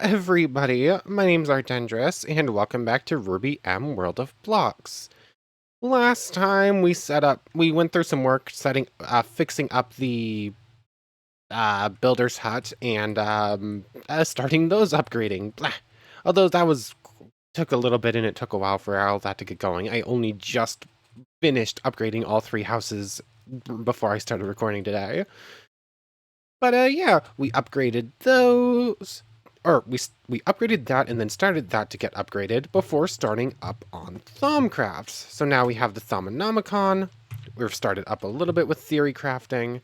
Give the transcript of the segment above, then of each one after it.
Everybody, my name's Ardendris, and welcome back to RWBYM World of Blocks. Last time we went through some work fixing up the builder's hut and starting those upgrading. Blah. Although took a little bit and it took a while for all that to get going. I only just finished upgrading all 3 houses before I started recording today. But yeah, we upgraded those. Or we upgraded that and then started that to get upgraded before starting up on Thaumcrafts. So now we have the Thaumonomicon. We've started up a little bit with theory crafting.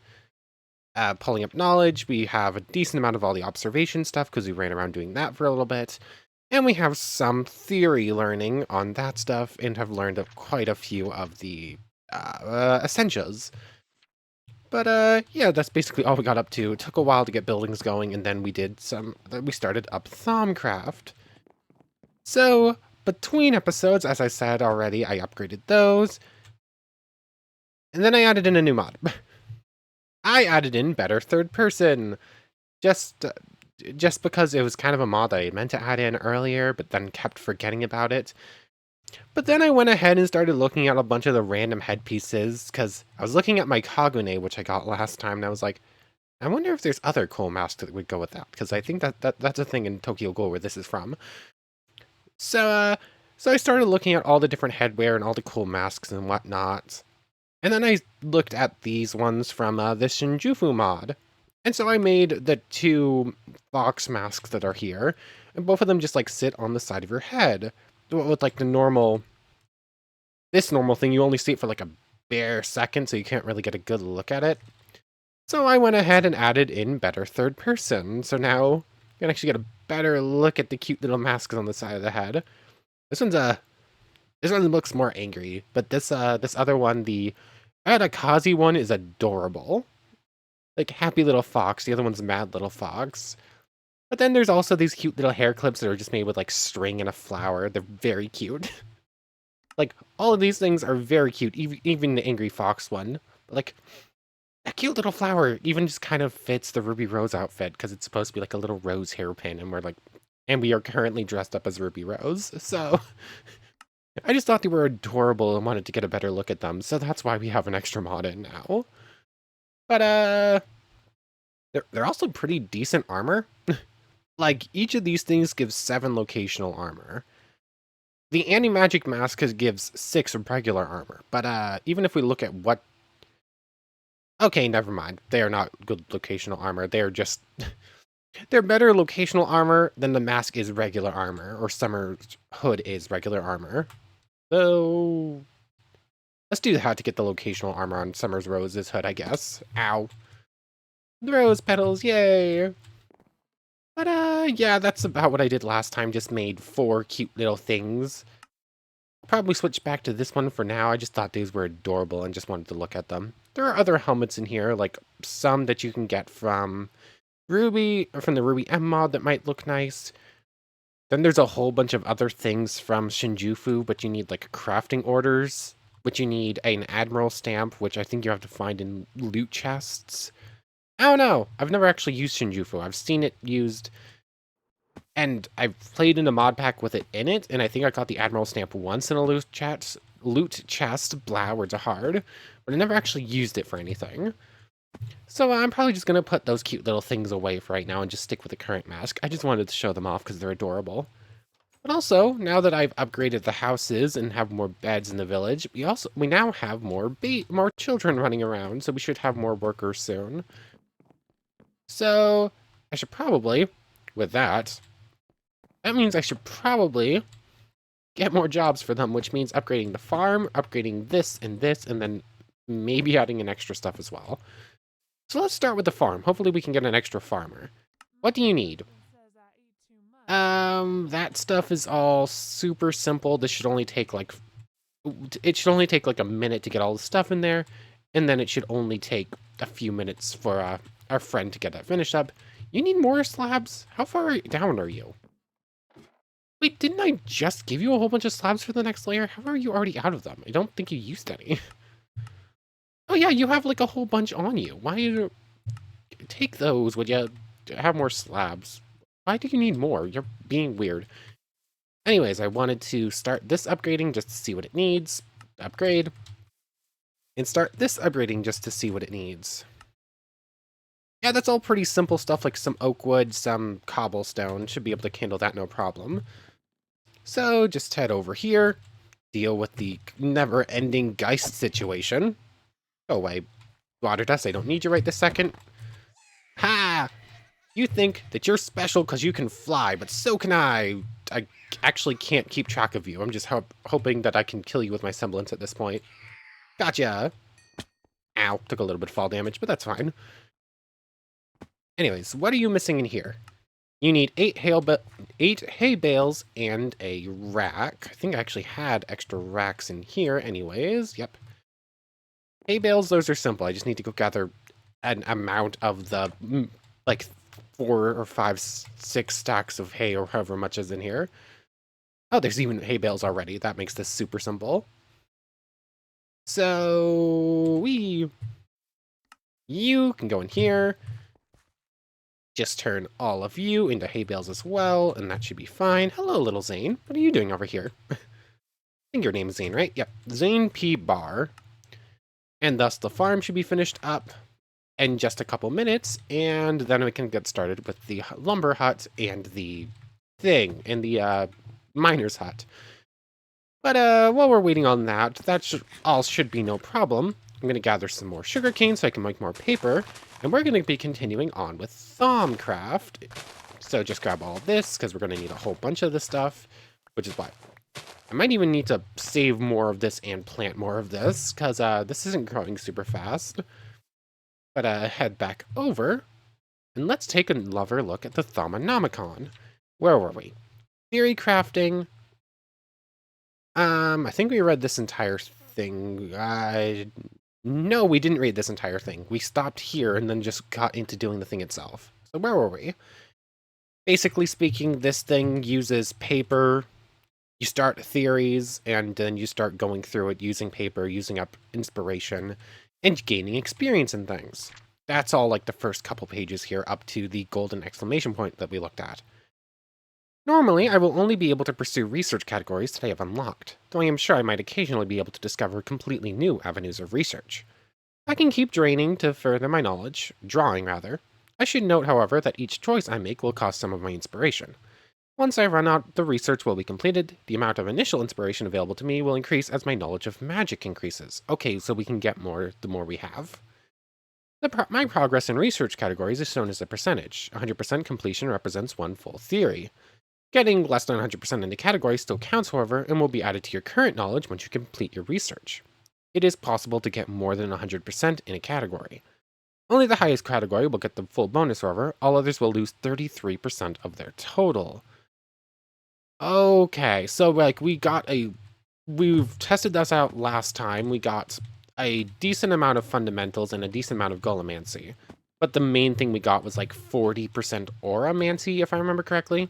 Pulling up knowledge. We have a decent amount of all the observation stuff because we ran around doing that for a little bit. And we have some theory learning on that stuff and have learned quite a few of the essentials. But yeah, that's basically all we got up to. It took a while to get buildings going, and then we started up Thaumcraft. So, between episodes, as I said already, I upgraded those. And then I added in a new mod. I added in Better Third Person. Just because it was kind of a mod that I meant to add in earlier, but then kept forgetting about it. But then I went ahead and started looking at a bunch of the random headpieces, because I was looking at my Kagune, which I got last time, and I was like, I wonder if there's other cool masks that would go with that, because I think that's a thing in Tokyo Ghoul where this is from. So I started looking at all the different headwear and all the cool masks and whatnot. And then I looked at these ones from the Shinjufu mod. And so I made the 2 fox masks that are here, and both of them just like sit on the side of your head. With like this normal thing, you only see it for like a bare second, so you can't really get a good look at it. So I went ahead and added in Better Third Person. So now you can actually get a better look at the cute little masks on the side of the head. This one looks more angry, but this other one, the Adakazi one, is adorable. Like happy little fox. The other one's mad little fox. But then there's also these cute little hair clips that are just made with like string and a flower. They're very cute. Like all of these things are very cute. Even the angry fox one. But, like a cute little flower even just kind of fits the Ruby Rose outfit because it's supposed to be like a little rose hairpin, and we are currently dressed up as Ruby Rose. So I just thought they were adorable and wanted to get a better look at them. So that's why we have an extra mod in now. But they're also pretty decent armor. Like, each of these things gives 7 locational armor. The anti-magic mask gives 6 regular armor, but even if we look at what... Okay, never mind. They are not good locational armor. They are just... They're better locational armor than the mask is regular armor, or Summer's hood is regular armor. So... Let's do that to get the locational armor on Summer's Rose's hood, I guess. Ow. The rose petals, yay! But yeah, that's about what I did last time, just made 4 cute little things. I'll probably switch back to this one for now. I just thought these were adorable and just wanted to look at them. There are other helmets in here, like some that you can get from the RWBYM mod that might look nice. Then there's a whole bunch of other things from Shinjufu, but you need like crafting orders, which you need an admiral stamp, which I think you have to find in loot chests. I don't know. I've never actually used Shinjufu. I've seen it used, and I've played in a mod pack with it in it, and I think I got the Admiral stamp once in a loot chest, blah, words are hard, but I never actually used it for anything. So I'm probably just going to put those cute little things away for right now and just stick with the current mask. I just wanted to show them off because they're adorable. But also, now that I've upgraded the houses and have more beds in the village, we now have more children running around, so we should have more workers soon. So, I should probably, with that means I should probably get more jobs for them, which means upgrading the farm, upgrading this, and then maybe adding in extra stuff as well. So let's start with the farm. Hopefully we can get an extra farmer. What do you need? That stuff is all super simple. This should only take like a minute to get all the stuff in there, and then it should only take a few minutes for our friend to get that finished up. You need more slabs? How far down are you? Wait, didn't I just give you a whole bunch of slabs for the next layer? How are you already out of them? I don't think you used any. Oh yeah, you have like a whole bunch on you. Why you take those when you have more slabs? Why do you need more? You're being weird. Anyways, I wanted to start this upgrading just to see what it needs. Upgrade. And start this upgrading just to see what it needs. Yeah, that's all pretty simple stuff like some oak wood, some cobblestone. Should be able to handle that no problem. So just head over here. Deal with the never-ending Geist situation. Go away, water dust. I don't need you right this second. Ha! You think that you're special because you can fly, but so can I. I actually can't keep track of you. I'm just hoping that I can kill you with my semblance at this point. Gotcha. Ow, took a little bit of fall damage, but that's fine. Anyways, what are you missing in here? You need 8 hay bales and a rack. I think I actually had extra racks in here anyways. Yep. Hay bales, those are simple. I just need to go gather an amount of the, like, 4 or 5, 6 stacks of hay or however much is in here. Oh, there's even hay bales already. That makes this super simple. So, you can go in here. Just turn all of you into hay bales as well, and that should be fine. Hello, little Zane. What are you doing over here? I think your name is Zane, right? Yep. Zane P. Bar. And thus the farm should be finished up in just a couple minutes, and then we can get started with the lumber hut and the thing, and the miner's hut. But while we're waiting on that, should be no problem. I'm going to gather some more sugarcane so I can make more paper, and we're going to be continuing on with Thaumcraft. So just grab all of this, because we're going to need a whole bunch of this stuff, which is why I might even need to save more of this and plant more of this, because this isn't growing super fast. But head back over, and let's take another look at the Thaumonomicon. Where were we? Theory crafting. I think we read this entire thing. No, we didn't read this entire thing. We stopped here and then just got into doing the thing itself. So where were we? Basically speaking, this thing uses paper. You start theories, and then you start going through it using paper, using up inspiration, and gaining experience in things. That's all like the first couple pages here up to the golden exclamation point that we looked at. Normally, I will only be able to pursue research categories that I have unlocked, though I am sure I might occasionally be able to discover completely new avenues of research. I can keep drawing to further my knowledge. I should note, however, that each choice I make will cost some of my inspiration. Once I run out, the research will be completed. The amount of initial inspiration available to me will increase as my knowledge of magic increases. Okay, so we can get more the more we have. My progress in research categories is shown as a percentage. 100% completion represents one full theory. Getting less than 100% in a category still counts, however, and will be added to your current knowledge once you complete your research. It is possible to get more than 100% in a category. Only the highest category will get the full bonus, however. All others will lose 33% of their total. Okay, so like we've tested this out last time. We got a decent amount of fundamentals and a decent amount of Golemancy. But the main thing we got was like 40% Auramancy, if I remember correctly.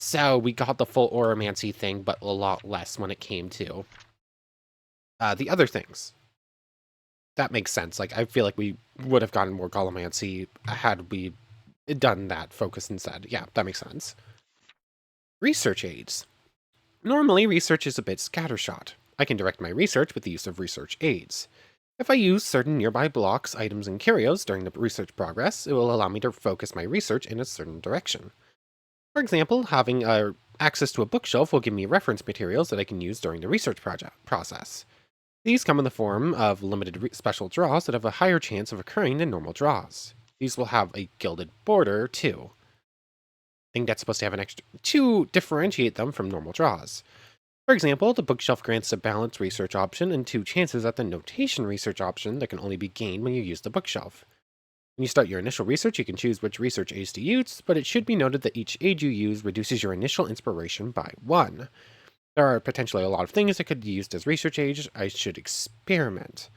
So we got the full Auramancy thing, but a lot less when it came to the other things. That makes sense. Like, I feel like we would have gotten more Golemancy had we done that focus instead. Yeah, that makes sense. Research aids. Normally, research is a bit scattershot. I can direct my research with the use of research aids. If I use certain nearby blocks, items, and curios during the research progress, it will allow me to focus my research in a certain direction. For example, having access to a bookshelf will give me reference materials that I can use during the research process. These come in the form of limited special draws that have a higher chance of occurring than normal draws. These will have a gilded border, too. I think that's supposed to have an extra to differentiate them from normal draws. For example, the bookshelf grants a balanced research option and 2 chances at the notation research option that can only be gained when you use the bookshelf. When you start your initial research, you can choose which research aids to use, but it should be noted that each aid you use reduces your initial inspiration by 1. There are potentially a lot of things that could be used as research aids. I should experiment.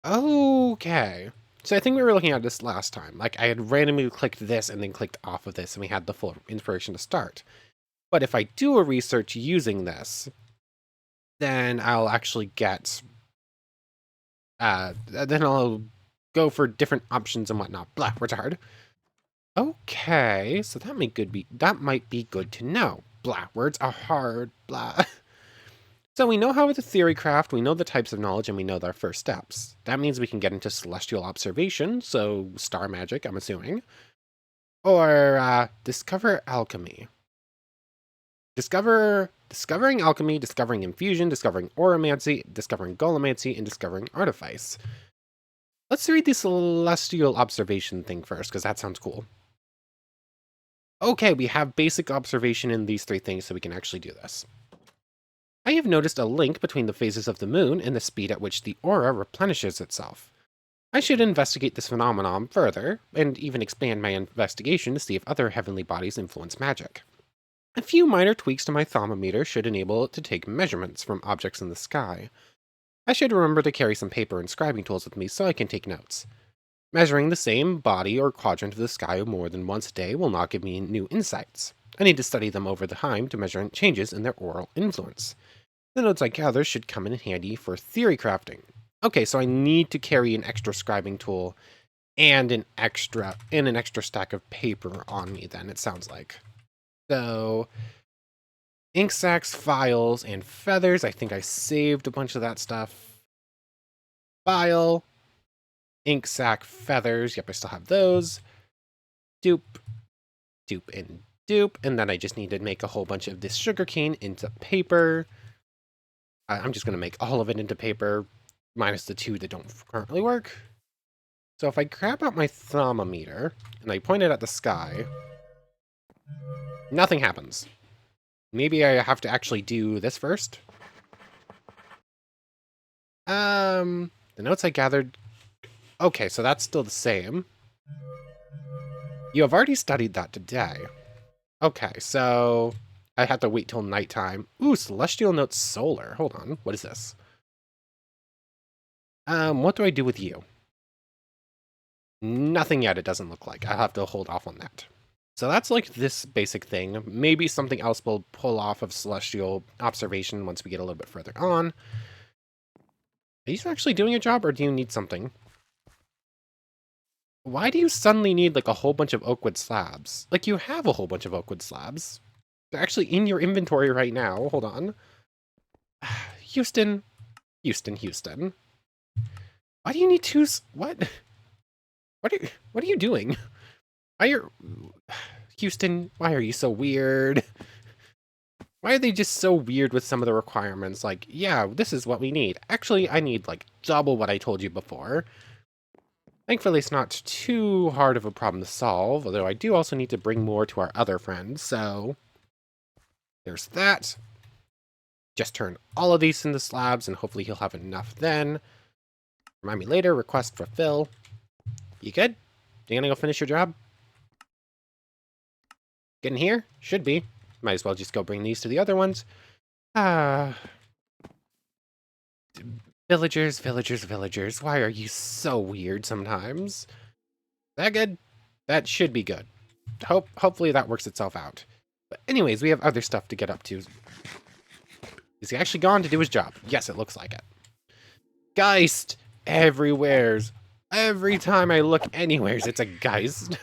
Okay. So I think we were looking at this last time. Like, I had randomly clicked this and then clicked off of this, and we had the full inspiration to start. But if I do a research using this, then I'll actually get... then I'll go for different options and whatnot. Blah, retard. Okay, so that might be good to know. Blah, words are hard, blah. So we know how the theory craft, we know the types of knowledge, and we know their first steps. That means we can get into celestial observation, so star magic, I'm assuming. Or discover alchemy. Discovering alchemy, discovering infusion, discovering oromancy, discovering golomancy, and discovering artifice. Let's read the celestial observation thing first, because that sounds cool. Okay, we have basic observation in these three things, so we can actually do this. I have noticed a link between the phases of the moon and the speed at which the aura replenishes itself. I should investigate this phenomenon further, and even expand my investigation to see if other heavenly bodies influence magic. A few minor tweaks to my thermometer should enable it to take measurements from objects in the sky. I should remember to carry some paper and scribing tools with me so I can take notes. Measuring the same body or quadrant of the sky more than once a day will not give me new insights. I need to study them over the time to measure changes in their aural influence. The notes I gather should come in handy for theory crafting. Okay, so I need to carry an extra scribing tool and an extra stack of paper on me then, it sounds like. So, ink sacks, files, and feathers. I think I saved a bunch of that stuff. File, ink sack, feathers. Yep, I still have those. Dupe, dupe, and dupe. And then I just need to make a whole bunch of this sugarcane into paper. I'm just going to make all of it into paper, minus the two that don't currently work. So if I grab out my thermometer and I point it at the sky, nothing happens. Maybe I have to actually do this first. The notes I gathered... Okay, so that's still the same. You have already studied that today. Okay, so I have to wait till nighttime. Ooh, Celestial Note Solar. Hold on, what is this? What do I do with you? Nothing yet, it doesn't look like. I'll have to hold off on that. So that's like this basic thing. Maybe something else will pull off of Celestial Observation once we get a little bit further on. Are you actually doing a job, or do you need something? Why do you suddenly need, like, a whole bunch of oakwood slabs? Like, you have a whole bunch of oakwood slabs. They're actually in your inventory right now. Hold on. Houston. Houston. Why do you need two... What? What are you doing? Why are... Houston, why are you so weird? Why are they just so weird with some of the requirements? Like, yeah, this is what we need. Actually, I need, like, double what I told you before. Thankfully, it's not too hard of a problem to solve, although I do also need to bring more to our other friends, so... There's that. Just turn all of these into slabs, and hopefully he'll have enough then. Remind me later, request for Phil. You good? You gonna go finish your job? Get in here? Should be. Might as well just go bring these to the other ones. Villagers, villagers, villagers. Why are you so weird sometimes? That good? That should be good. Hopefully that works itself out. But anyways, we have other stuff to get up to. Is he actually gone to do his job? Yes, it looks like it. Geist! Everywheres. Every time I look anywheres, it's a Geist.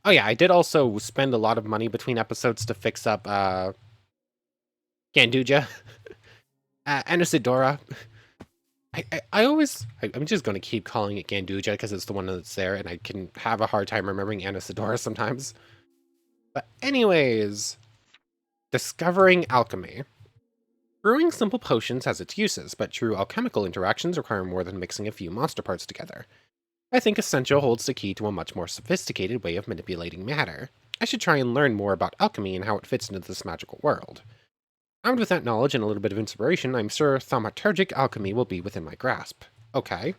Oh yeah, I did also spend a lot of money between episodes to fix up, Ganduja. Anasidora. I'm just going to keep calling it Ganduja because it's the one that's there, and I can have a hard time remembering Anasidora sometimes. But anyways, discovering alchemy. Brewing simple potions has its uses, but true alchemical interactions require more than mixing a few monster parts together. I think Essential holds the key to a much more sophisticated way of manipulating matter. I should try and learn more about alchemy and how it fits into this magical world. Armed with that knowledge and a little bit of inspiration, I'm sure thaumaturgic alchemy will be within my grasp. Okay.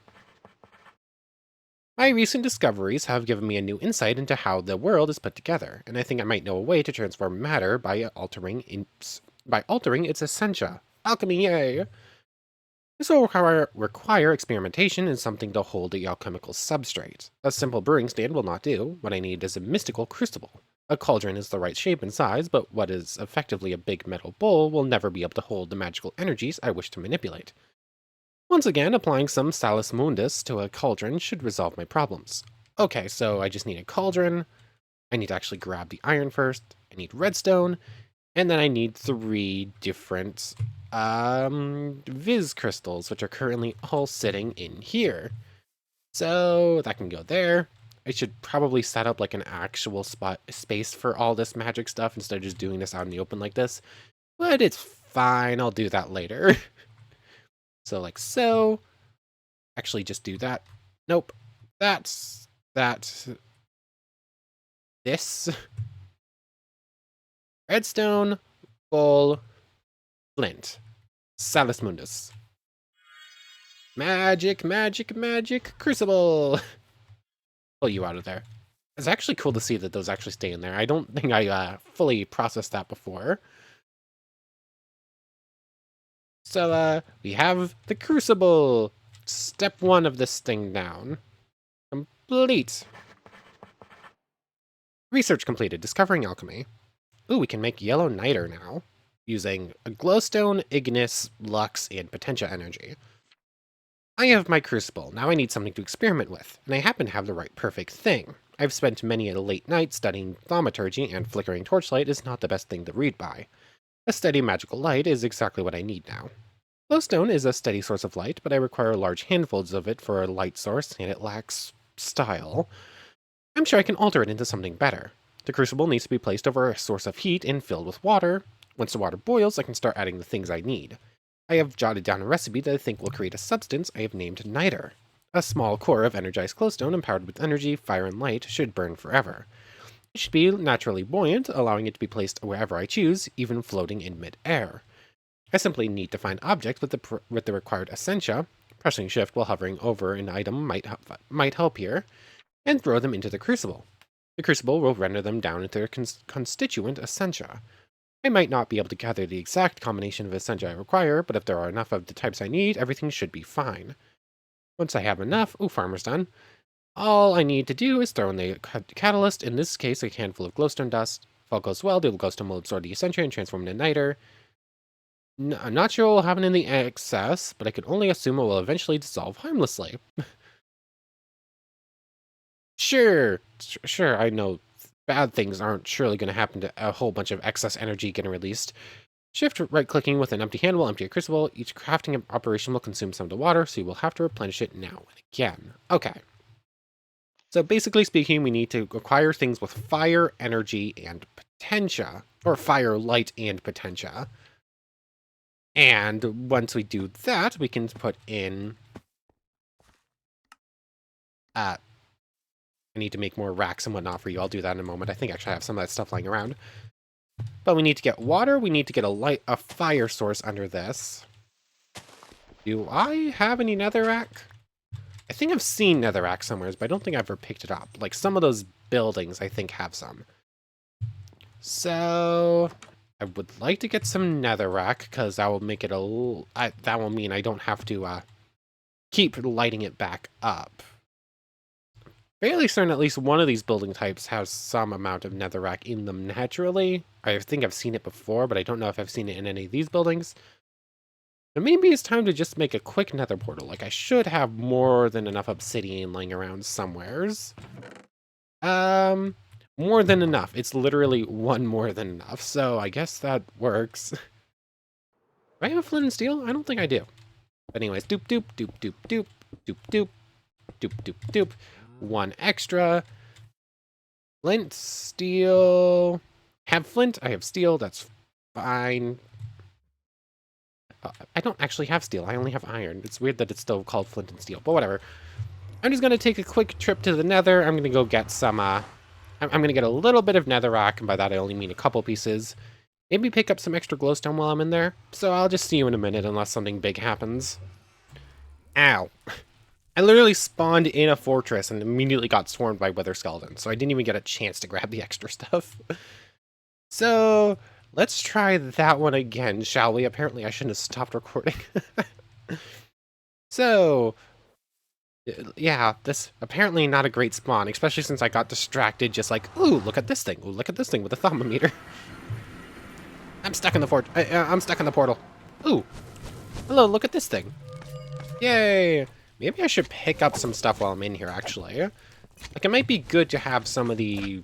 My recent discoveries have given me a new insight into how the world is put together, and I think I might know a way to transform matter by altering its essentia. Alchemy, yay! This will require experimentation and something to hold the alchemical substrate. A simple brewing stand will not do. What I need is a mystical crucible. A cauldron is the right shape and size, but what is effectively a big metal bowl will never be able to hold the magical energies I wish to manipulate. Once again, applying some Salus Mundus to a cauldron should resolve my problems. Okay, so I just need a cauldron. I need to actually grab the iron first. I need redstone. And then I need 3 different Viz crystals, which are currently all sitting in here. So that can go there. I should probably set up like an actual space for all this magic stuff instead of just doing this out in the open like this. But it's fine, I'll do that later. So like so. Actually just do that. Nope. That's that. This. Redstone, gold, flint. Salus Mundus. Magic, magic, magic, crucible. Pull you out of there. It's actually cool to see that those actually stay in there. I don't think I fully processed that before. So, we have the crucible. Step 1 of this thing down. Complete. Research completed. Discovering alchemy. Ooh, we can make yellow niter now. Using a glowstone, ignis, lux, and potentia energy. I have my crucible. Now I need something to experiment with, and I happen to have the right perfect thing. I've spent many a late night studying thaumaturgy, and flickering torchlight is not the best thing to read by. A steady magical light is exactly what I need now. Glowstone is a steady source of light, but I require large handfuls of it for a light source, and it lacks style. I'm sure I can alter it into something better. The crucible needs to be placed over a source of heat and filled with water. Once the water boils, I can start adding the things I need. I have jotted down a recipe that I think will create a substance I have named niter. A small core of energized glowstone empowered with energy, fire, and light should burn forever. It should be naturally buoyant, allowing it to be placed wherever I choose, even floating in mid-air. I simply need to find objects with the required essentia. Pressing shift while hovering over an item might help here, and throw them into the crucible. The crucible will render them down into their constituent essentia. I might not be able to gather the exact combination of essentia I require, but if there are enough of the types I need, everything should be fine. Once I have enough, farmer's done. All I need to do is throw in the catalyst, in this case a handful of glowstone dust. If all goes well, the glowstone will absorb the essentia and transform into niter. I'm not sure what will happen in the excess, but I can only assume it will eventually dissolve harmlessly. Sure, I know bad things aren't surely going to happen to a whole bunch of excess energy getting released. Shift right-clicking with an empty hand will empty a crucible. Each crafting operation will consume some of the water, so you will have to replenish it now and again. Okay. So basically speaking, we need to acquire things with fire, energy, and potentia. Or fire, light, and potentia. And once we do that, we can put in... I need to make more racks and whatnot for you. I'll do that in a moment. I think actually I have some of that stuff lying around. But we need to get water. We need to get a fire source under this. Do I have any netherrack? I think I've seen netherrack somewhere, but I don't think I've ever picked it up. Like some of those buildings, I think have some. So I would like to get some netherrack because that will make it that will mean I don't have to keep lighting it back up. Fairly certain at least one of these building types has some amount of netherrack in them naturally. I think I've seen it before, but I don't know if I've seen it in any of these buildings. So maybe it's time to just make a quick nether portal. Like, I should have more than enough obsidian laying around somewheres. More than enough. It's literally one more than enough, so I guess that works. Do I have a flint and steel? I don't think I do. But anyways, doop doop doop doop doop doop doop doop doop doop. One extra. Flint, steel. Have flint, I have steel, that's fine. I don't actually have steel, I only have iron. It's weird that it's still called flint and steel, but whatever. I'm just gonna take a quick trip to the nether. I'm gonna go get some, I'm gonna get a little bit of netherrack, and by that I only mean a couple pieces. Maybe pick up some extra glowstone while I'm in there. So I'll just see you in a minute unless something big happens. Ow. I literally spawned in a fortress and immediately got swarmed by wither skeletons, so I didn't even get a chance to grab the extra stuff. So, let's try that one again, shall we? Apparently I shouldn't have stopped recording. So, yeah, this apparently not a great spawn, especially since I got distracted just like, ooh, look at this thing. Ooh, look at this thing with a thermometer. I'm stuck in the I'm stuck in the portal. Ooh. Hello, look at this thing. Yay. Maybe I should pick up some stuff while I'm in here, actually. Like, it might be good to have some of the...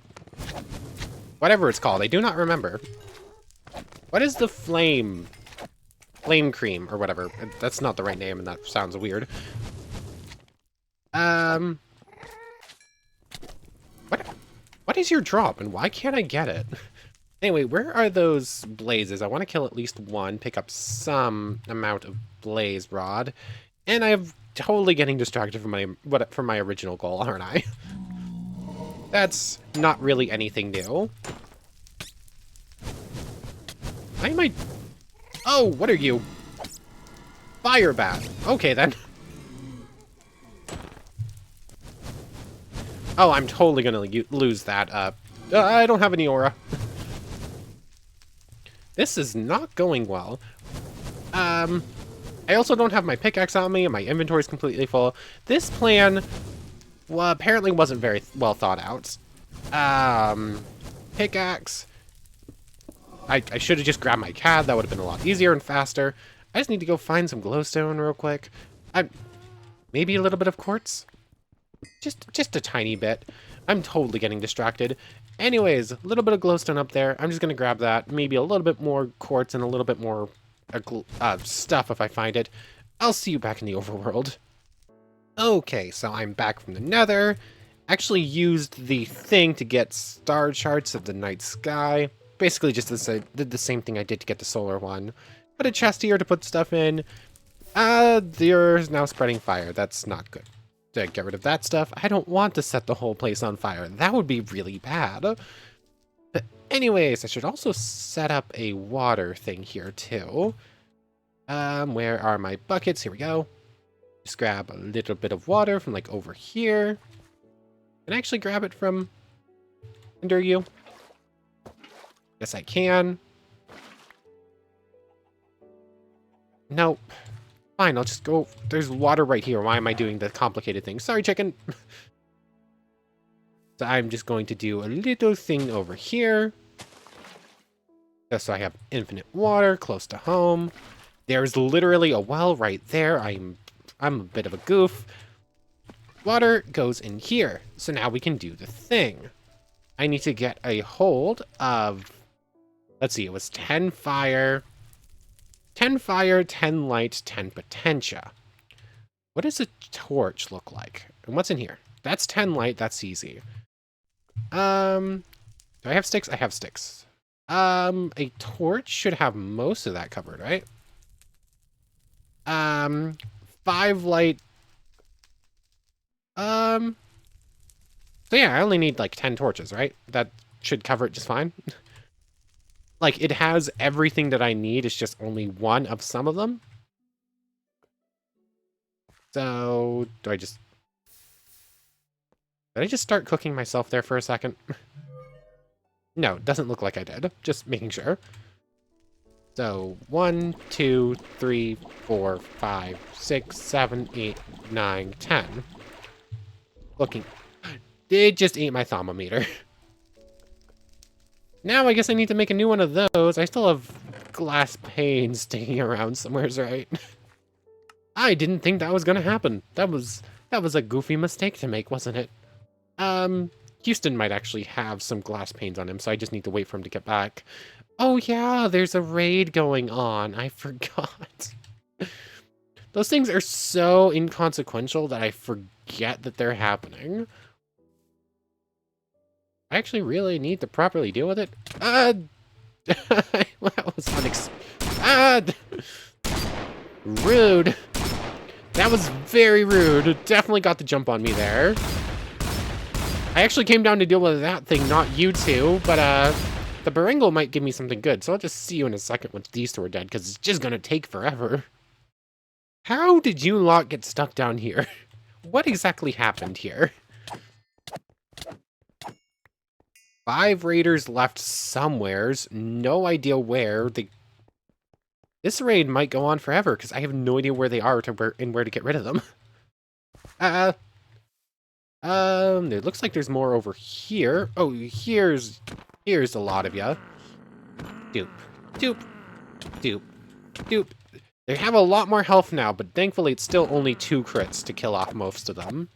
whatever it's called. I do not remember. What is the flame? Flame cream, or whatever. That's not the right name, and that sounds weird. What is your drop, and why can't I get it? Anyway, where are those blazes? I want to kill at least one, pick up some amount of blaze rod, and I'm totally getting distracted from my original goal, aren't I? That's not really anything new. Why am I... Oh, what are you? Fire bat. Okay, then. Oh, I'm totally gonna lose that. I don't have any aura. This is not going well. I also don't have my pickaxe on me, and my inventory is completely full. This plan, well, apparently wasn't very well thought out. Pickaxe. I should have just grabbed my CAD. That would have been a lot easier and faster. I just need to go find some glowstone real quick. Maybe a little bit of quartz. Just a tiny bit. I'm totally getting distracted. Anyways, a little bit of glowstone up there. I'm just gonna grab that. Maybe a little bit more quartz and a little bit more stuff if I find it. I'll see you back in the overworld. Okay, so I'm back from the nether. Actually used the thing to get star charts of the night sky. Basically just did the same thing I did to get the solar one. Put a chest here to put stuff in. There's now spreading fire. That's not good. To get rid of that stuff. I don't want to set the whole place on fire. That would be really bad. But anyways, I should also set up a water thing here too. Where are my buckets? Here we go. Just grab a little bit of water from like over here. Can I actually grab it from under you? Yes, I can. Nope. Fine, I'll just go. There's water right here. Why am I doing the complicated thing? Sorry, chicken. So I'm just going to do a little thing over here. Just so I have infinite water close to home. There's literally a well right there. I'm a bit of a goof. Water goes in here. So now we can do the thing. I need to get a hold of... Let's see, it was 10 fire... 10 fire, 10 light, 10 potentia. What does a torch look like? And what's in here? That's 10 light, that's easy. Do I have sticks? I have sticks. A torch should have most of that covered, right? 5 light. So yeah, I only need like 10 torches, right? That should cover it just fine. Like, it has everything that I need, it's just only one of some of them. So, did I just start cooking myself there for a second? No, it doesn't look like I did. Just making sure. So, 1, 2, 3, 4, 5, 6, 7, 8, 9, 10. Looking... It just ate my thermometer. Now I guess I need to make a new one of those. I still have glass panes sticking around somewhere, right? I didn't think that was gonna happen. That was a goofy mistake to make, wasn't it? Houston might actually have some glass panes on him, so I just need to wait for him to get back. Oh yeah, there's a raid going on. I forgot. Those things are so inconsequential that I forget that they're happening. I actually really need to properly deal with it. That was rude. That was very rude. It definitely got the jump on me there. I actually came down to deal with that thing, not you two, but the Baringle might give me something good, so I'll just see you in a second once these two are dead, because it's just gonna take forever. How did you lot get stuck down here? What exactly happened here? 5 raiders left somewheres. No idea where. This raid might go on forever because I have no idea where they are and where to get rid of them. It looks like there's more over here. Oh, here's a lot of ya. Doop, doop, doop, doop. They have a lot more health now, but thankfully it's still only 2 crits to kill off most of them.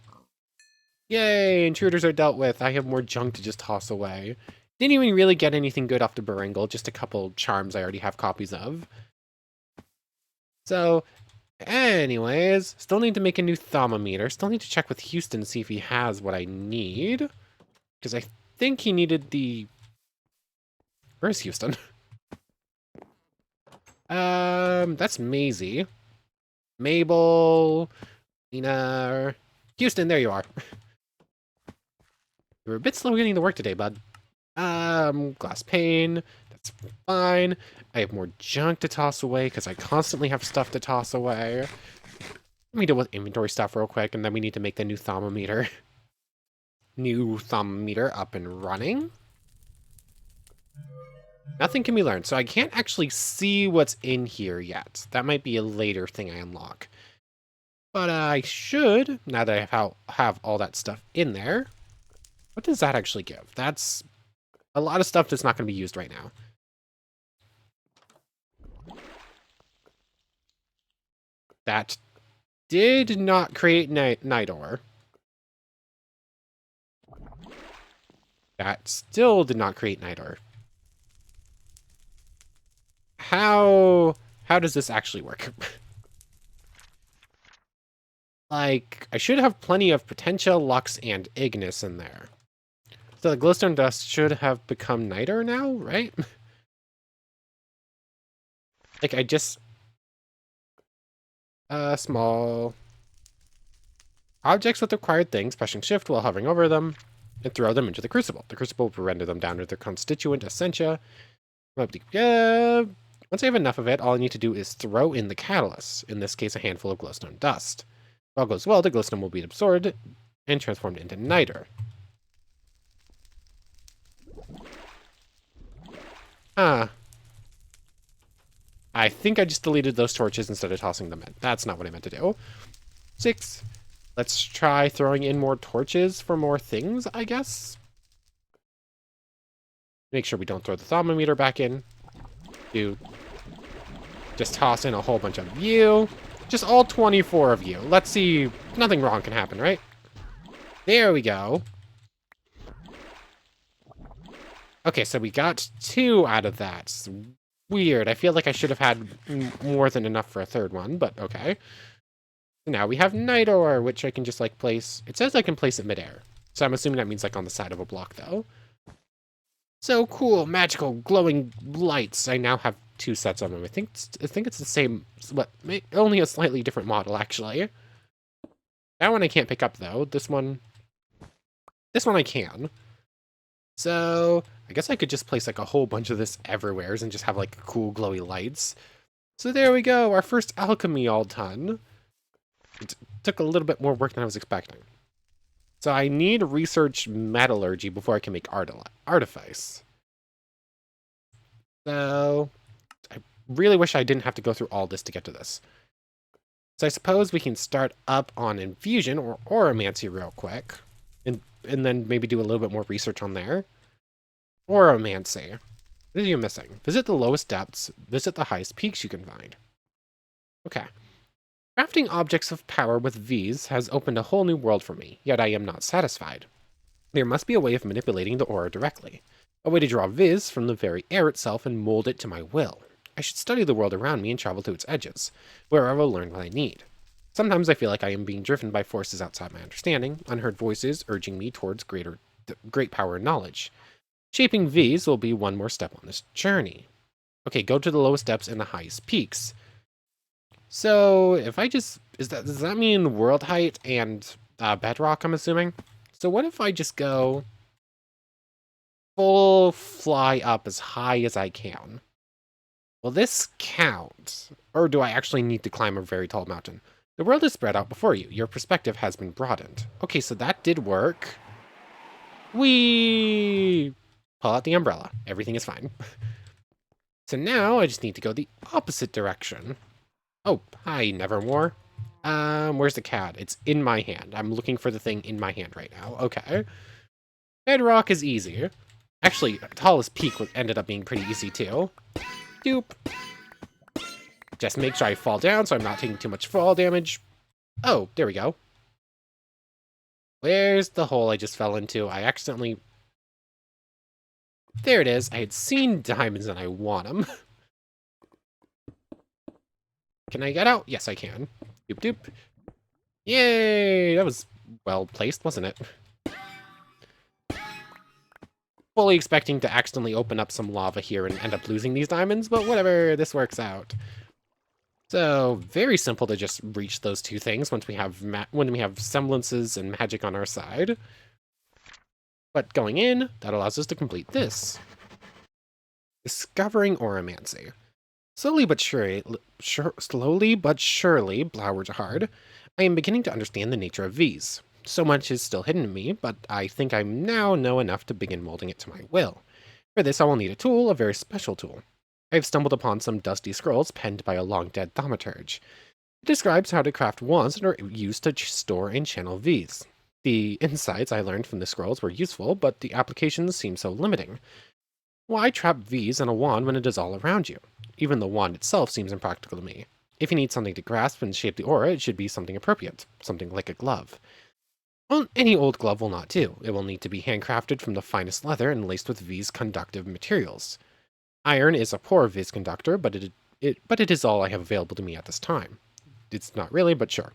Yay, intruders are dealt with. I have more junk to just toss away. Didn't even really get anything good off the Baringle, just a couple charms I already have copies of. So, anyways, still need to make a new thermometer. Still need to check with Houston to see if he has what I need. Because I think he needed the... Where's Houston? That's Maisie. Mabel... Nina... Houston, there you are. You were a bit slow getting to work today, bud. Glass pane. That's fine. I have more junk to toss away because I constantly have stuff to toss away. Let me deal with inventory stuff real quick, and then we need to make the new thermometer. New thermometer up and running. Nothing can be learned, so I can't actually see what's in here yet. That might be a later thing I unlock. But I should, now that I have all that stuff in there. What does that actually give? That's a lot of stuff that's not going to be used right now. That did not create night ore. That still did not create night ore. How does this actually work? Like, I should have plenty of Potentia, Lux, and Ignis in there. So the glowstone dust should have become night ore now, right? Like, I just... small... Objects with required things, pressing shift while hovering over them, and throw them into the crucible. The crucible will render them down to their constituent essentia. Once I have enough of it, all I need to do is throw in the catalyst, in this case a handful of glowstone dust. If all goes well, the glowstone will be absorbed and transformed into night ore. I think I just deleted those torches instead of tossing them in. That's not what I meant to do. 6. Let's try throwing in more torches for more things, I guess. Make sure we don't throw the thermometer back in. Dude. Just toss in a whole bunch of you. Just all 24 of you. Let's see. Nothing wrong can happen, right? There we go. Okay, so we got 2 out of that. It's weird. I feel like I should have had more than enough for a third one, but okay. Now we have night ore, which I can just, like, place. It says I can place it midair. So I'm assuming that means, like, on the side of a block, though. So cool. Magical glowing lights. I now have 2 sets of them. I think it's the same, but only a slightly different model, actually. That one I can't pick up, though. This one I can. So I guess I could just place, like, a whole bunch of this everywhere and just have, like, cool glowy lights. So there we go. Our first alchemy all done. It took a little bit more work than I was expecting. So I need research metallurgy before I can make artifice. So I really wish I didn't have to go through all this to get to this. So I suppose we can start up on infusion or oromancy real quick. And then maybe do a little bit more research on there. Oromancy. What are you missing? Visit the lowest depths. Visit the highest peaks you can find. Okay. Crafting objects of power with V's has opened a whole new world for me, yet I am not satisfied. There must be a way of manipulating the aura directly. A way to draw Viz from the very air itself and mold it to my will. I should study the world around me and travel to its edges, where I will learn what I need. Sometimes I feel like I am being driven by forces outside my understanding, unheard voices urging me towards great power and knowledge. Shaping V's will be one more step on this journey. Okay, go to the lowest depths and the highest peaks. So, if I just... does that mean world height and bedrock, I'm assuming? So what if I just go... full fly up as high as I can? Will this count? Or do I actually need to climb a very tall mountain? The world is spread out before you. Your perspective has been broadened. Okay, so that did work. Whee! Pull out the umbrella. Everything is fine. So now I just need to go the opposite direction. Oh, hi, Nevermore. Where's the cat? It's in my hand. I'm looking for the thing in my hand right now. Okay. Bedrock is easier. Actually, tallest peak ended up being pretty easy, too. Doop. Just make sure I fall down so I'm not taking too much fall damage. Oh, there we go. Where's the hole I just fell into? I accidentally... There it is. I had seen diamonds and I want them. Can I get out? Yes, I can. Doop doop. Yay! That was well placed, wasn't it? Fully expecting to accidentally open up some lava here and end up losing these diamonds, but whatever, this works out. So, very simple to just reach those two things once we have semblances and magic on our side. But going in, that allows us to complete this. Discovering Oromancy. Slowly but surely, blah words are hard, I am beginning to understand the nature of V's. So much is still hidden to me, but I think I now know enough to begin molding it to my will. For this I will need a tool, a very special tool. I have stumbled upon some dusty scrolls penned by a long-dead thaumaturge. It describes how to craft wands that are used to store and channel V's. The insights I learned from the scrolls were useful, but the applications seem so limiting. Why trap V's in a wand when it is all around you? Even the wand itself seems impractical to me. If you need something to grasp and shape the aura, it should be something appropriate, something like a glove. Well, any old glove will not do. It will need to be handcrafted from the finest leather and laced with V's conductive materials. Iron is a poor Viz conductor, but it is all I have available to me at this time. It's not really, but sure.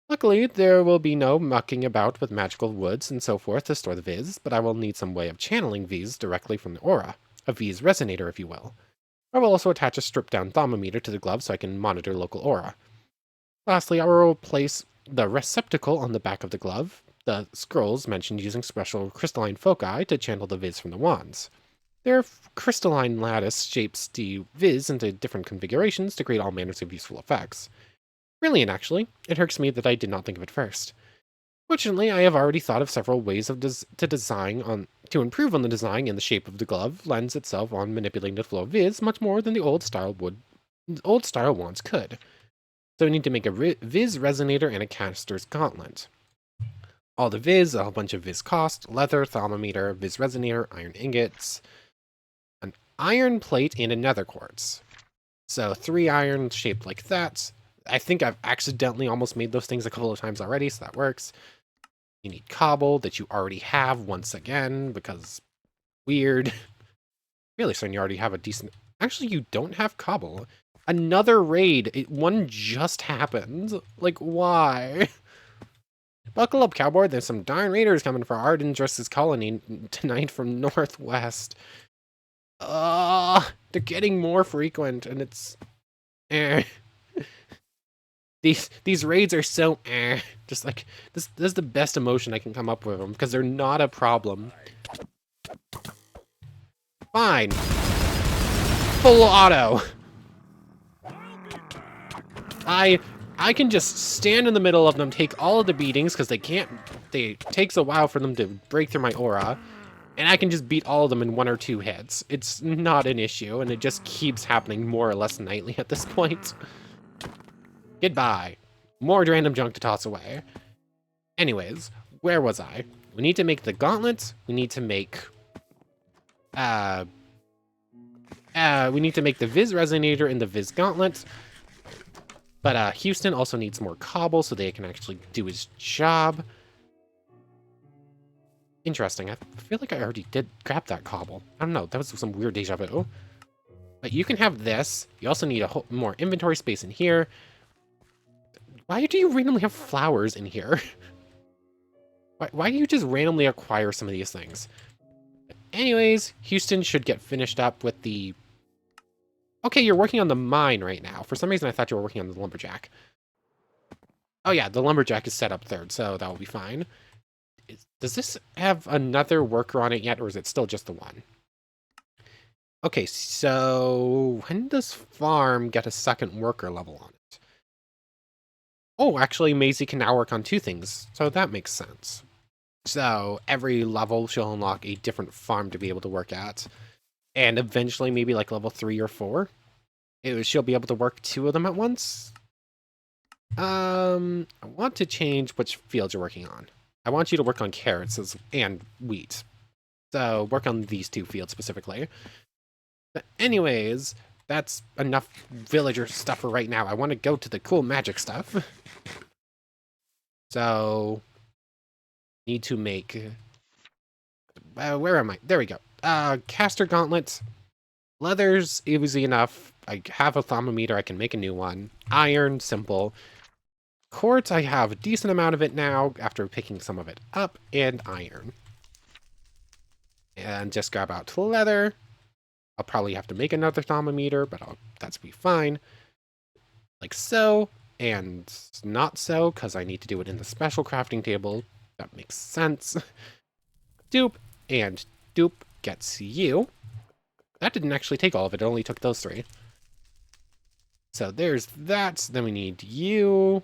Luckily, there will be no mucking about with magical woods and so forth to store the Viz, but I will need some way of channeling V's directly from the aura. A V's resonator, if you will. I will also attach a stripped-down thermometer to the glove so I can monitor local aura. Lastly, I will place the receptacle on the back of the glove. The scrolls mentioned using special crystalline foci to channel the Viz from the wands. Their crystalline lattice shapes the Viz into different configurations to create all manners of useful effects. Brilliant, actually. It irks me that I did not think of it first. Fortunately, I have already thought of several ways to improve on the design and the shape of the glove lends itself on manipulating the flow of Viz much more than the old style wands could. So we need to make a Viz resonator and a caster's gauntlet. All the Viz, a whole bunch of Viz cost, leather, thermometer, Viz resonator, iron ingots, an iron plate, and a nether quartz. So 3 iron shaped like that. I think I've accidentally almost made those things a couple of times already, so that works. You need cobble that you already have once again, because weird. Really certain you already have a decent... Actually, you don't have cobble. Another raid. One just happened. Like, why? Buckle up, cowboy. There's some darn raiders coming for Ardendra's colony tonight from northwest. They're getting more frequent, and it's... These raids are so just like this is the best emotion I can come up with them because they're not a problem. Fine. Full auto. I can just stand in the middle of them, take all of the beatings because it takes a while for them to break through my aura, and I can just beat all of them in 1 or 2 hits. It's not an issue, and it just keeps happening more or less nightly at this point. Goodbye. More random junk to toss away. Anyways, where was I? We need to make the gauntlets. We need to make... we need to make the Viz resonator and the Viz gauntlet. But Houston also needs more cobble so they can actually do his job. Interesting. I feel like I already did grab that cobble. I don't know. That was some weird deja vu. But you can have this. You also need more inventory space in here. Why do you randomly have flowers in here? Why do you just randomly acquire some of these things? Anyways, Houston should get finished up with the... Okay, you're working on the mine right now. For some reason, I thought you were working on the lumberjack. Oh yeah, the lumberjack is set up 3rd, so that will be fine. Does this have another worker on it yet, or is it still just the one? Okay, so when does farm get a 2nd worker level on it? Oh, actually, Maisie can now work on 2 things, so that makes sense. So every level she'll unlock a different farm to be able to work at. And eventually, maybe like level 3 or 4, she'll be able to work 2 of them at once. I want to change which fields you're working on. I want you to work on carrots and wheat. So work on these 2 fields specifically. But anyways... That's enough villager stuff for right now. I want to go to the cool magic stuff. So, Need to make... where am I? There we go. Caster gauntlets. Leather's easy enough. I have a thermometer. I can make a new one. Iron, simple. Quartz, I have a decent amount of it now after picking some of it up. And iron. And just grab out leather. I'll probably have to make another thermometer, but that's be fine. Like so. And not so, because I need to do it in the special crafting table. That makes sense. Dupe and dupe gets you. That didn't actually take all of it. It only took those 3. So there's that. Then we need you.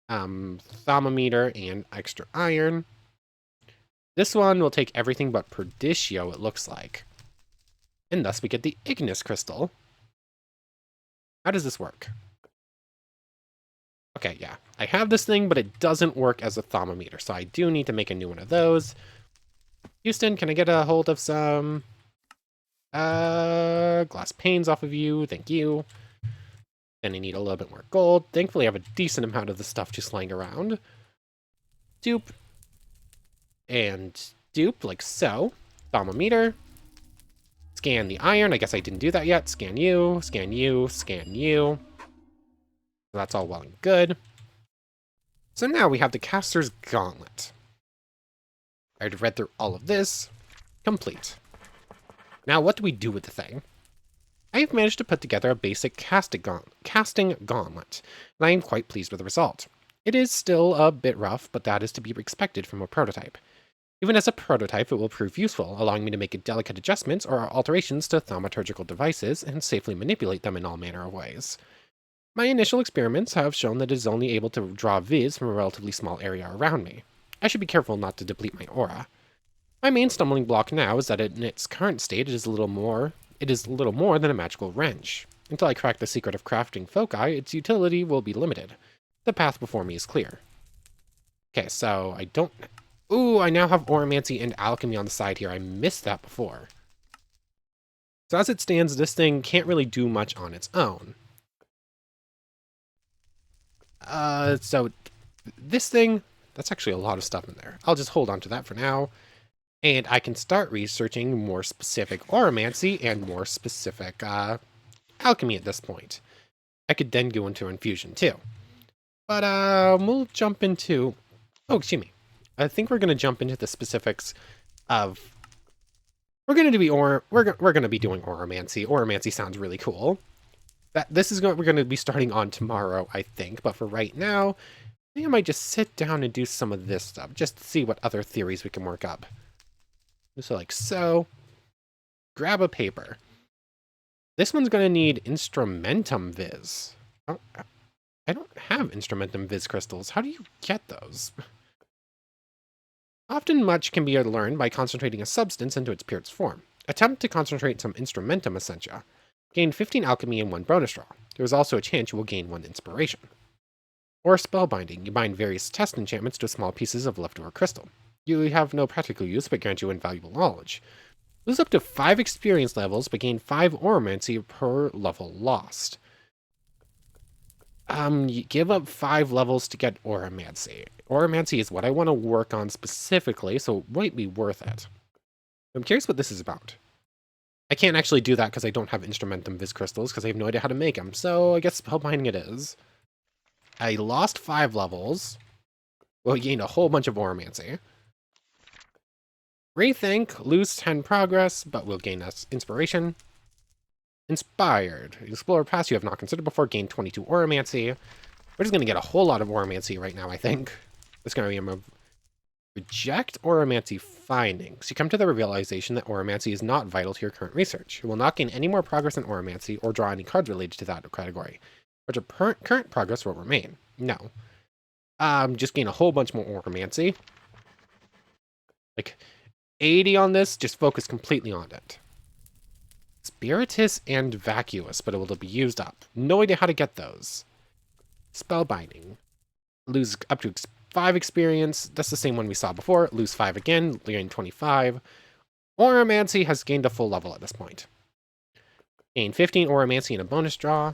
Thermometer and extra iron. This one will take everything but Perdicio, it looks like. And thus we get the Ignis Crystal. How does this work? Okay, yeah. I have this thing, but it doesn't work as a thermometer, so I do need to make a new one of those. Houston, can I get a hold of some glass panes off of you? Thank you. Then I need a little bit more gold. Thankfully, I have a decent amount of the stuff just lying around. Dupe. And dupe, like so. Thermometer. Scan the iron. I guess I didn't do that yet. Scan you, scan you, scan you. So that's all well and good. So now we have the Caster's Gauntlet. I already read through all of this. Complete. Now, what do we do with the thing? I have managed to put together a basic casting gauntlet, and I am quite pleased with the result. It is still a bit rough, but that is to be expected from a prototype. Even as a prototype, it will prove useful, allowing me to make delicate adjustments or alterations to thaumaturgical devices and safely manipulate them in all manner of ways. My initial experiments have shown that it is only able to draw viz from a relatively small area around me. I should be careful not to deplete my aura. My main stumbling block now is that in its current state it is little more than a magical wrench. Until I crack the secret of crafting foci, its utility will be limited. The path before me is clear. Okay, so I don't... Ooh, I now have Oromancy and Alchemy on the side here. I missed that before. So as it stands, this thing can't really do much on its own. So this thing, that's actually a lot of stuff in there. I'll just hold on to that for now. And I can start researching more specific Oromancy and more specific alchemy at this point. I could then go into infusion too. But we'll jump into... Oh, excuse me. I think we're going to jump into the specifics of... We're going to be doing Oromancy. Oromancy sounds really cool. We're going to be starting on tomorrow, I think. But for right now, I think I might just sit down and do some of this stuff, just to see what other theories we can work up. So like so. Grab a paper. This one's going to need Instrumentum Viz. Oh, I don't have Instrumentum Viz crystals. How do you get those? Often much can be learned by concentrating a substance into its purest form. Attempt to concentrate some Instrumentum Essentia. Gain 15 alchemy and 1 bonus draw. There is also a chance you will gain 1 inspiration. Or spellbinding. You bind various test enchantments to small pieces of leftover crystal. You have no practical use, but grant you invaluable knowledge. Lose up to 5 experience levels, but gain 5 Oromancy per level lost. You give up 5 levels to get Oromancy. Oromancy is what I want to work on specifically, so it might be worth it. I'm curious what this is about. I can't actually do that because I don't have Instrumentum Viz crystals, because I have no idea how to make them, so I guess spellbinding it is. I lost 5 levels. Well, I gained a whole bunch of Oromancy. Rethink, lose 10 progress, but will gain us inspiration. Inspired. Explore a path you have not considered before, gain 22 Oromancy. We're just going to get a whole lot of Oromancy right now, I think. It's going to be a move. Reject Oromancy findings. You come to the realization that Oromancy is not vital to your current research. You will not gain any more progress in Oromancy or draw any cards related to that category. But your current progress will remain. No. Just gain a whole bunch more Oromancy. Like... 80 on this, just focus completely on it. Spiritus and Vacuous, but it will be used up. No idea how to get those. Spellbinding. Lose up to 5 experience. That's the same one we saw before. Lose 5 again, gain 25. Oromancy has gained a full level at this point. Gain 15 Oromancy and a bonus draw.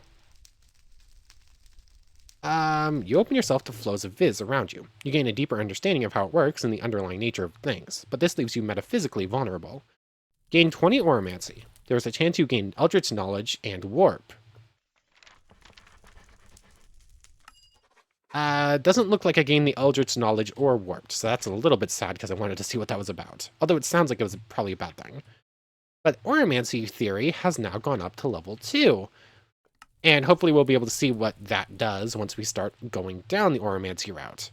You open yourself to flows of viz around you. You gain a deeper understanding of how it works and the underlying nature of things, but this leaves you metaphysically vulnerable. Gain 20 Oromancy. There is a chance you gain Eldritch Knowledge and Warp. Doesn't look like I gained the Eldritch Knowledge or Warped, so that's a little bit sad because I wanted to see what that was about. Although it sounds like it was probably a bad thing. But Oromancy Theory has now gone up to level 2. And hopefully we'll be able to see what that does once we start going down the Oromancy route.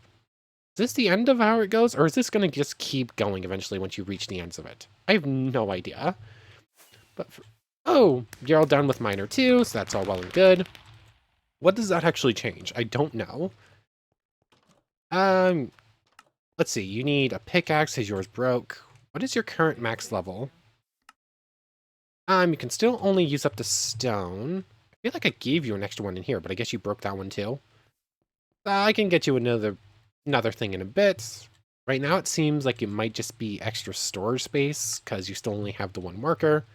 Is this the end of how it goes, or is this going to just keep going eventually once you reach the ends of it? I have no idea. But oh, you're all done with Minor 2, so that's all well and good. What does that actually change? I don't know. Let's see. You need a pickaxe because yours broke. What is your current max level? You can still only use up to stone. I feel like I gave you an extra one in here, but I guess you broke that one too. I can get you another thing in a bit. Right now it seems like it might just be extra storage space because you still only have the one worker.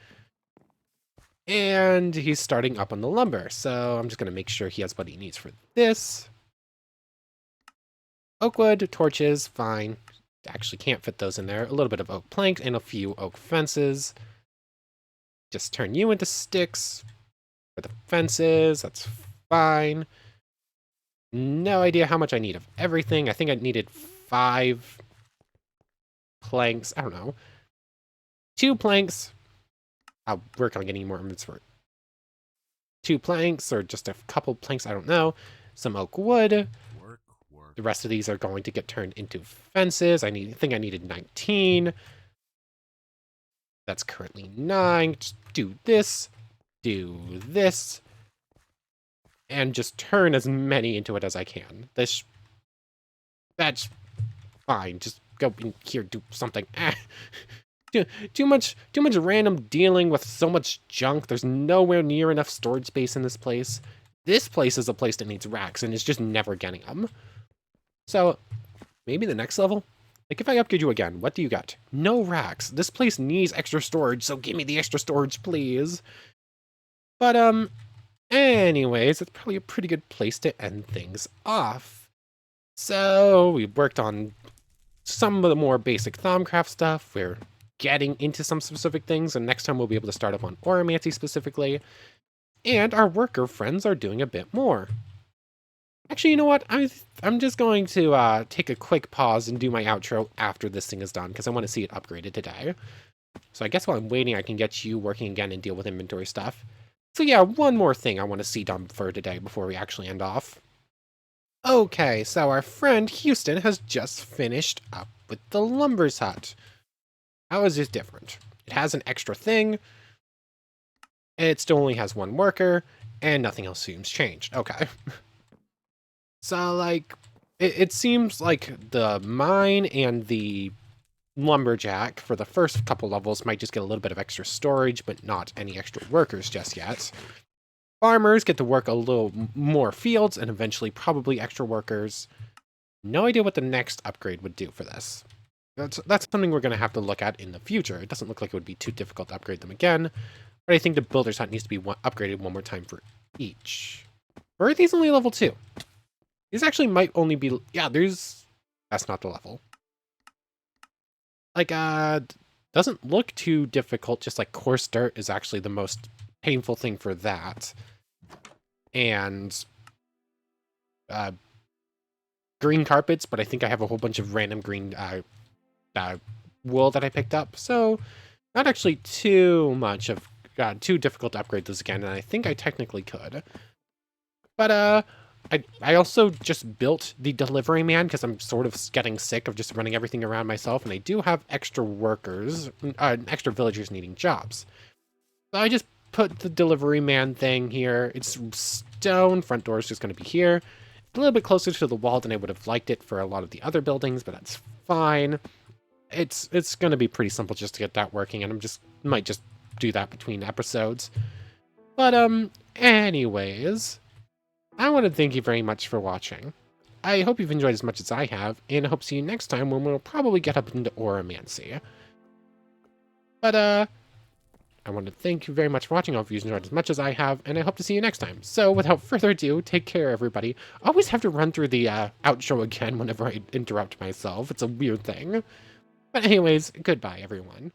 And he's starting up on the lumber, so I'm just going to make sure he has what he needs for this. Oak wood, torches, fine. Actually can't fit those in there. A little bit of oak planks and a few oak fences. Just turn you into sticks for the fences. That's fine. No idea how much I need of everything. I think I needed 5 planks. I don't know. 2 planks. I'll work on getting more inventory. 2 planks or just a couple planks. I don't know. Some oak wood. The rest of these are going to get turned into fences. I think I needed 19. That's currently 9. Just do this, and just turn as many into it as I can. That's fine. Just go in here, do something. Too much random dealing with so much junk. There's nowhere near enough storage space in this place. This place is a place that needs racks, and it's just never getting them. So, maybe the next level? Like, if I upgrade you again, what do you got? No racks. This place needs extra storage, so give me the extra storage, please. But, anyways, it's probably a pretty good place to end things off. So, we worked on some of the more basic Thaumcraft stuff. We're getting into some specific things, and next time we'll be able to start up on Oromancy specifically. And our worker friends are doing a bit more. Actually, you know what? I'm just going to take a quick pause and do my outro after this thing is done, because I want to see it upgraded today. So I guess while I'm waiting, I can get you working again and deal with inventory stuff. So yeah, one more thing I want to see done for today before we actually end off. Okay, so our friend Houston has just finished up with the Lumber's Hut. How is this different? It has an extra thing. It still only has 1 worker, and nothing else seems changed. Okay. So, like, it seems like the mine and the lumberjack for the first couple levels might just get a little bit of extra storage, but not any extra workers just yet. Farmers get to work a little more fields and eventually probably extra workers. No idea what the next upgrade would do for this. That's something we're going to have to look at in the future. It doesn't look like it would be too difficult to upgrade them again, but I think the Builder's Hut needs to be upgraded one more time for each. Or are these only level 2? These actually might only be... Yeah, that's not the level. Like, doesn't look too difficult, just like coarse dirt is actually the most painful thing for that. And, green carpets, but I think I have a whole bunch of random green, wool that I picked up, so not actually too much of, too difficult to upgrade this again, and I think I technically could. But, I also just built the delivery man because I'm sort of getting sick of just running everything around myself, and I do have extra workers, extra villagers needing jobs. So I just put the delivery man thing here. It's stone, front door is just going to be here. A little bit closer to the wall than I would have liked it for a lot of the other buildings, but that's fine. It's going to be pretty simple just to get that working, and might just do that between episodes. But, anyways... I want to thank you very much for watching. I hope you've enjoyed as much as I have, and I hope to see you next time when we'll probably get up into Oromancy. But, I want to thank you very much for watching. I hope you enjoyed as much as I have, and I hope to see you next time. So, without further ado, take care, everybody. I always have to run through the outro again whenever I interrupt myself. It's a weird thing. But anyways, goodbye, everyone.